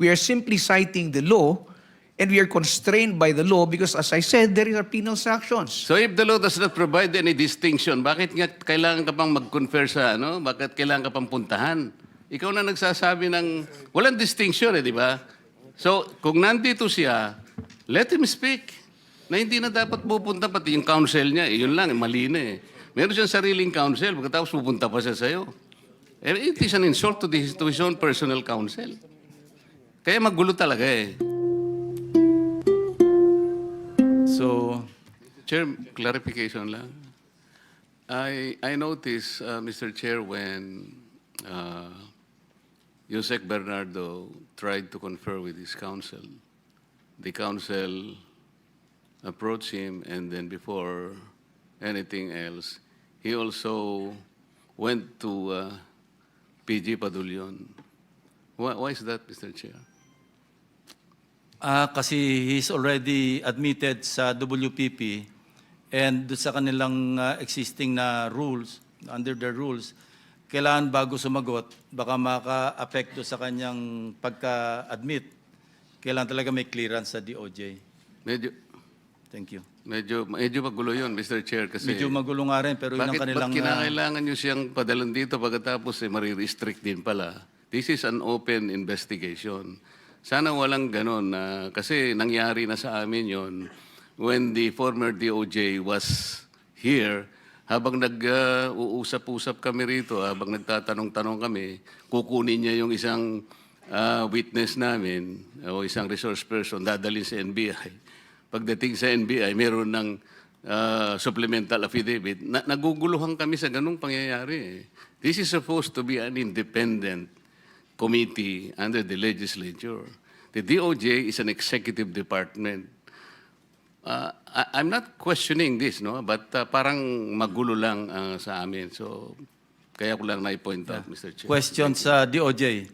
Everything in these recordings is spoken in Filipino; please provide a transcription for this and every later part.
We are simply citing the law, and we are constrained by the law because, as I said, there are penal sanctions. So if the law does not provide any distinction, bakit nga kailangan ka pang mag-confer sa ano? Bakit kailangan ka pang puntahan? Ikaw na nagsasabi ng walang distinction di ba? So kung nandito siya, let him speak. Na hindi na dapat pupunta pati yung counsel niya. Yun lang, mali na eh. Meron siyang sariling counsel, pagkatapos pupunta pa siya sa'yo. It is an insult to his own personal counsel. Kaya magulo talaga eh. So, Chair, clarification lang. I noticed, Mr. Chair, when Yusek Bernardo tried to confer with his counsel, the counsel approached him, and then before anything else, he also went to PG Padulyon. Why is that, Mr. Chair? Kasi he's already admitted sa WPP and sa kanilang existing na rules, under the rules, kailangan bago sumagot, baka maka-apekto sa kanyang pagka-admit, kailangan talaga may clearance sa DOJ. Thank you. Medyo magulo yun, Mr. Chair, kasi... Medyo magulo nga rin, pero yun ang kanilang... Bakit kinakailangan nyo siyang padalan dito pagkatapos marirestrict din pala? This is an open investigation. Sana walang ganon, kasi nangyari na sa amin yon when the former DOJ was here, habang nag-uusap-usap kami rito, habang nagtatanong-tanong kami, kukunin niya yung isang witness namin o isang resource person, dadalhin sa NBI. Pagdating sa NBI, meron ng supplemental affidavit. Naguguluhan kami sa ganung pangyayari. This is supposed to be an independent committee under the legislature. The DOJ is an executive department. I'm not questioning this, no? But parang magulo lang sa amin. So, kaya ko lang na-point out, Mr. Chair. Question sa DOJ.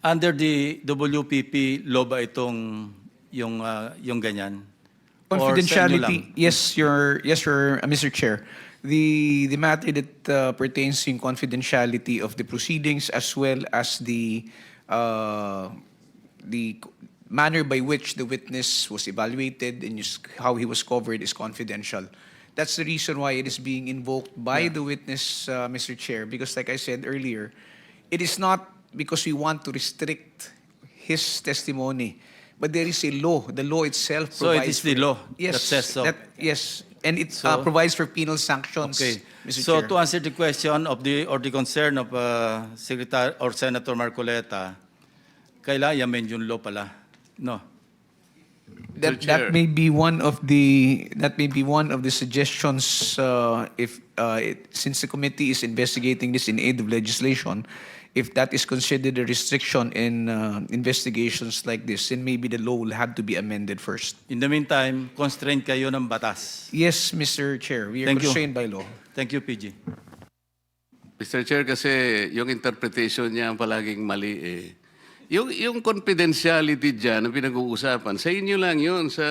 Under the WPP, law ba itong yung ganyan? Confidentiality, yes, Mr. Chair. The matter that pertains in confidentiality of the proceedings as well as the manner by which the witness was evaluated and how he was covered is confidential. That's the reason why it is being invoked by the witness, Mr. Chair, because like I said earlier, it is not because we want to restrict his testimony, but there is a law. The law itself provides... So it is the law yes, that says so? Yes, and it provides for penal sanctions, Okay. Mr. So Chair. to answer the question of the concern of Secretary or Senator Marcoleta, kailangan yamen yung law pala. No. That may be one of the suggestions since the committee is investigating this in aid of legislation. If that is considered a restriction in investigations like this, then maybe the law will have to be amended first. In the meantime, constrained kayo ng batas. Yes, Mr. Chair, we are Thank you. constrained by law. Thank you, PG. Mr. Chair, kasi yung interpretation niya ang palaging mali eh. Yung confidentiality dyan, ang pinag-uusapan, sa inyo lang yun, sa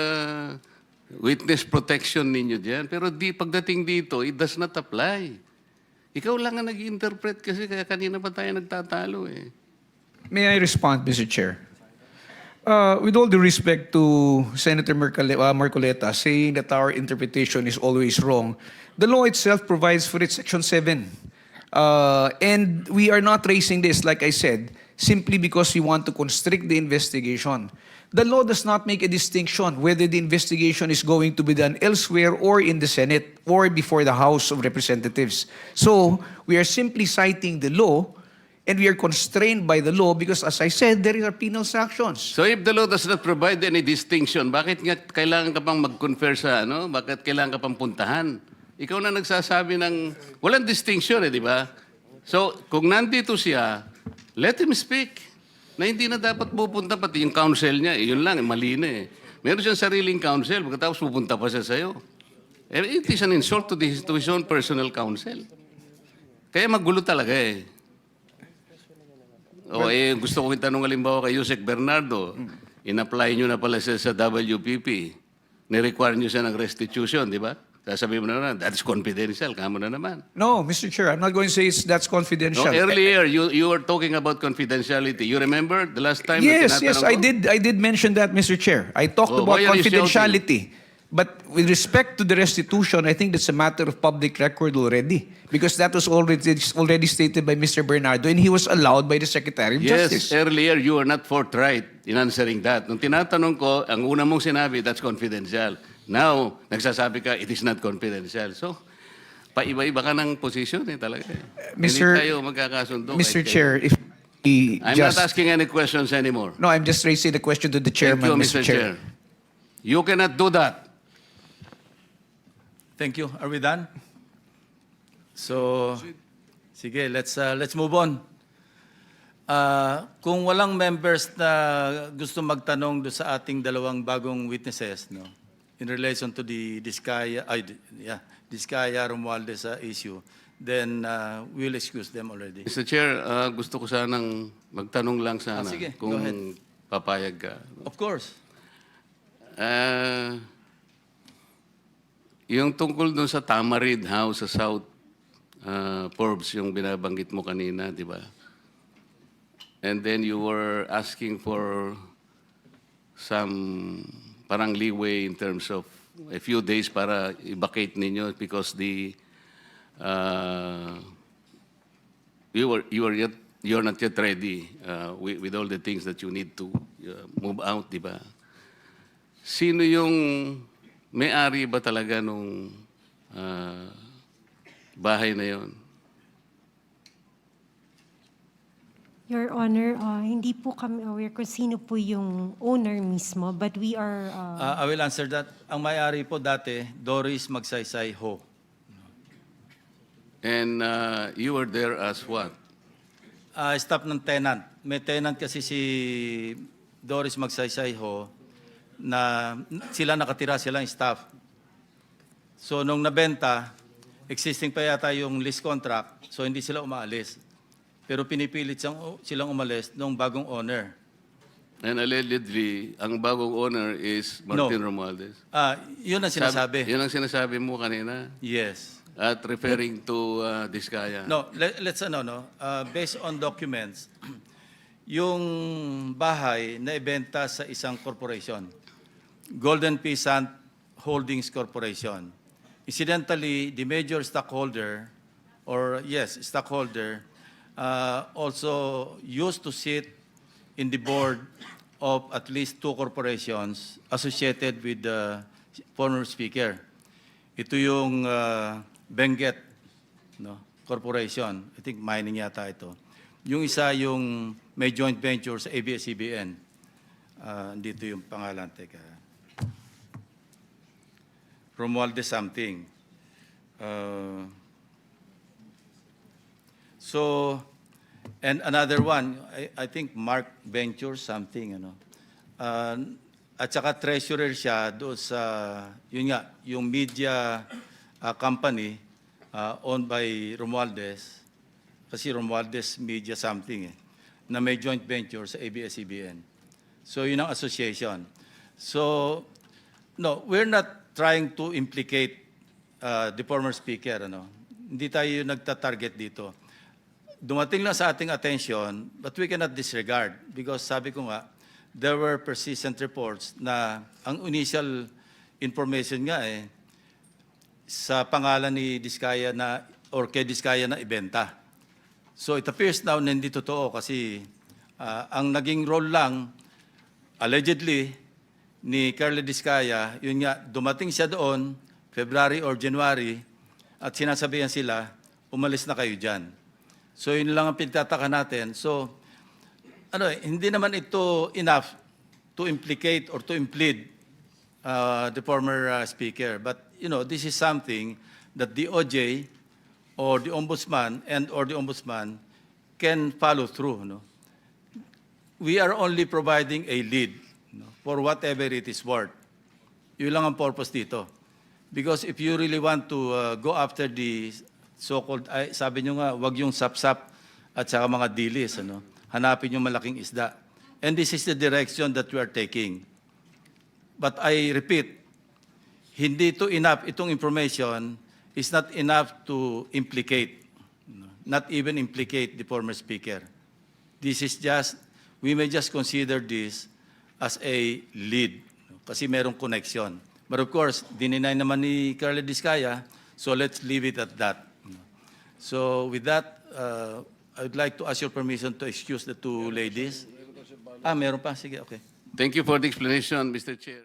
witness protection ninyo dyan. Pero pagdating dito, it does not apply. Ikaw lang ang nag-interpret kasi kaya kanina pa tayo nagtatalo eh. May I respond, Mr. Chair? With all due respect to Senator Marcoleta saying that our interpretation is always wrong, the law itself provides for it, Section 7. And we are not raising this, like I said, simply because we want to constrict the investigation. The law does not make a distinction whether the investigation is going to be done elsewhere or in the Senate or before the House of Representatives. So we are simply citing the law, and we are constrained by the law because, as I said, there are penal sanctions. So if the law does not provide any distinction, bakit nga kailangan ka pang mag-confer sa ano? Bakit kailangan ka pang puntahan? Ikaw na nagsasabi ng walang distinction di ba? So kung nandito siya, let him speak. Na hindi na dapat pupunta pati yung counsel niya. Yun lang, mali na eh. Meron siyang sariling counsel, pagkatapos pupunta pa siya sa'yo. It is an insult to his own personal counsel. Kaya magulo talaga eh. Gusto ko itanong halimbawa kay Yusek Bernardo, in-apply nyo na pala siya sa WPP. Ni-require nyo siya ng restitution, di ba? Sasabihin mo na naman, that's confidential. Kamo na naman. No, Mr. Chair, I'm not going to say that's No, confidential. earlier, you were talking about confidentiality. You remember the last time na Yes, yes, tinatanong ko? I did mention that, Mr. Chair. I talked Oh, about why are you confidentiality. But with respect to the restitution, I think that's a matter of public record already. Because that was already stated by Mr. Bernardo and he was allowed by the Secretary of Yes, Justice. earlier you were not forthright in answering that. Nung tinatanong ko, ang una mong sinabi, that's confidential. Now, nagsasabi ka, it is not confidential. So, paiba-iba ka ng position talaga. Mr. Hindi tayo magkakasundo. Mr. kahit Chair, if we I'm just... not asking any questions anymore. No, I'm just raising the question to the Thank chairman, you, Mr. Chair. You cannot do that. Thank you. Are we done? So, sige, let's move on. Kung walang members na gusto magtanong do sa ating dalawang bagong witnesses, no, in relation to the Diskaya Romualdez issue, then we'll excuse them already. Mr. Chair, gusto ko sanang magtanong lang sana sige, kung go ahead. papayag ka. Of course. Yung tungkol dun sa Tamarid House sa South Forbes, yung binabanggit mo kanina, di ba? And then you were asking for some parang leeway in terms of a few days para i-vacate ninyo because you're not yet ready with all the things that you need to move out, di ba? Sino yung may-ari ba talaga nung bahay na yon? Your Honor, hindi po kami aware kung sino po yung owner mismo, but we are... I will answer that. Ang may-ari po dati, Doris Magsaysay Ho. And you were there as what? Staff ng tenant. May tenant kasi si Doris Magsaysay Ho na sila nakatira, silang staff. So nung nabenta, existing pa yata yung lease contract, so hindi sila umaalis. Pero pinipilit silang umalis nung bagong owner. And allegedly, ang bagong owner is Martin Romualdez. Yun ang sinasabi. Yun ang sinasabi mo kanina. Yes. At referring to Diskaya. No, let's based on documents, yung bahay na ibenta sa isang corporation, Golden Peasant Holdings Corporation. Incidentally, the major stockholder, also used to sit in the board of at least 2 corporations associated with the former speaker. Ito yung Benguet, no, Corporation. I think mining yata ito. Yung isa yung may joint venture sa ABS-CBN. Dito yung pangalan. Teka. Romualdez something. And another one, I think Mark Venture something, ano. At saka treasurer siya doon sa, yun nga, yung media company owned by Romualdez, kasi Romualdez Media something na may joint venture sa ABS-CBN. So yun ang association. So, no, we're not trying to implicate the former speaker, ano. Hindi tayo nagta-target dito. Dumating lang sa ating attention, but we cannot disregard because sabi ko nga, there were persistent reports na ang initial information nga sa pangalan ni Diskaya na or kay Diskaya na ibenta. So it appears now na hindi totoo kasi ang naging role lang allegedly ni Carla Diskaya, yun nga, dumating siya doon February or January at sinasabihan sila, umalis na kayo dyan. So yun lang ang pinagtataka natin. So hindi naman ito enough to implicate or to implead the former speaker. But this is something that the OJ or the ombudsman can follow through. No? We are only providing a lead for whatever it is worth. Yun lang ang purpose dito. Because if you really want to go after the so-called, sabi nyo nga, wag yung sap-sap at saka mga dilis, ano? Hanapin yung malaking isda. And this is the direction that we are taking. But I repeat, hindi to enough, itong information is not enough to implicate, not even implicate the former speaker. This is just, we may just consider this as a lead, kasi merong connection. But of course, dininay naman ni Carla Diskaya, so let's leave it at that. So with that, I would like to ask your permission to excuse the two ladies. Meron pa? Sige, okay. Thank you for the explanation, Mr. Chair.